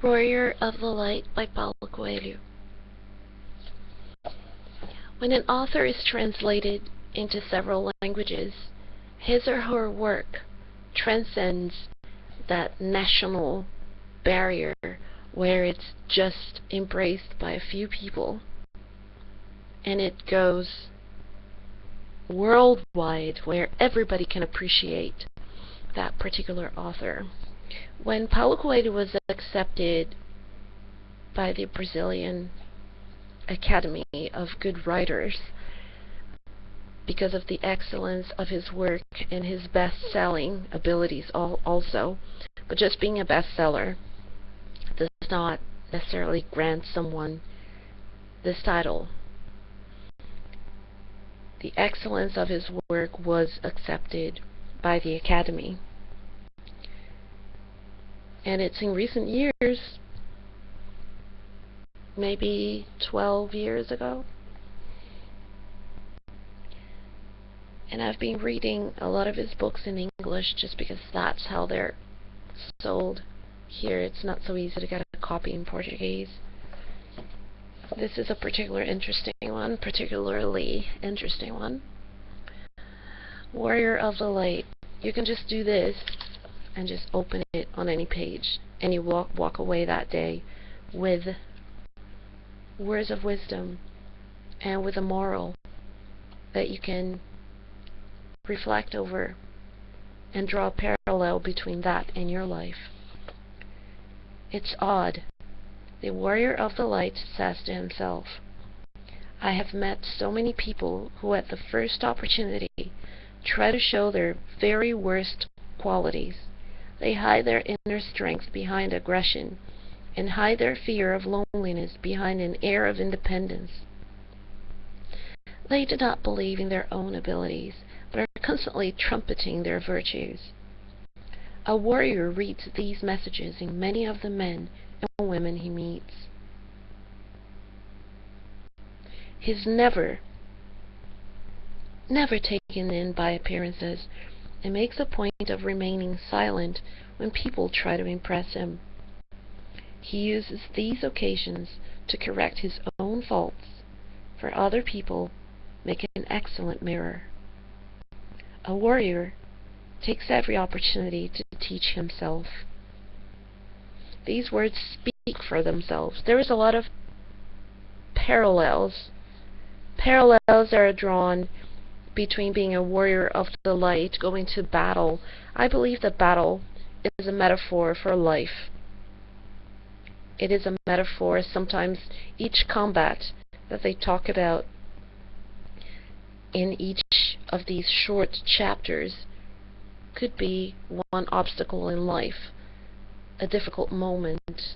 Warrior of the Light by Paulo Coelho. When an author is translated into several languages, his or her work transcends that national barrier where it's just embraced by a few people, and it goes worldwide where everybody can appreciate that particular author. When Paulo Coelho was accepted by the Brazilian Academy of Good Writers because of the excellence of his work and his best-selling abilities also, but just being a bestseller does not necessarily grant someone this title. The excellence of his work was accepted by the Academy. And it's in recent years, maybe 12 years ago, and I've been reading a lot of his books in English just because that's how they're sold here. It's not so easy to get a copy in Portuguese. This is a particularly interesting one. Warrior of the Light. You can just do this and just open it on any page, and you walk away that day with words of wisdom and with a moral that you can reflect over and draw a parallel between that and your life. It's odd. The Warrior of the Light says to himself, I have met so many people who at the first opportunity try to show their very worst qualities. They hide their inner strength behind aggression and hide their fear of loneliness behind an air of independence. They do not believe in their own abilities, but are constantly trumpeting their virtues. A warrior reads these messages in many of the men and women he meets. He's never taken in by appearances, and makes a point of remaining silent when people try to impress him. He uses these occasions to correct his own faults, for other people make an excellent mirror. A warrior takes every opportunity to teach himself. These words speak for themselves. There is a lot of parallels are drawn between being a warrior of the light, going to battle. I believe that battle is a metaphor for life. It is a metaphor. Sometimes each combat that they talk about in each of these short chapters could be one obstacle in life, a difficult moment,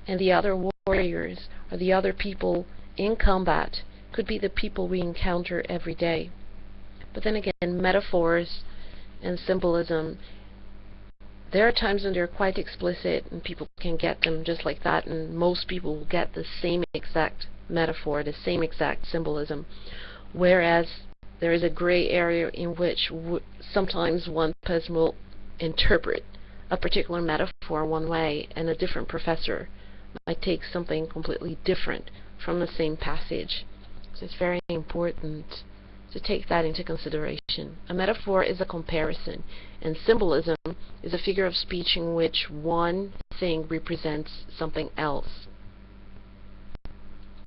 and the other warriors or the other people in combat could be the people we encounter every day. But then again, metaphors and symbolism, there are times when they're quite explicit and people can get them just like that, and most people will get the same exact metaphor, the same exact symbolism, whereas there is a gray area in which sometimes one person will interpret a particular metaphor one way, and a different professor might take something completely different from the same passage. So it's very important to take that into consideration. A metaphor is a comparison, and symbolism is a figure of speech in which one thing represents something else.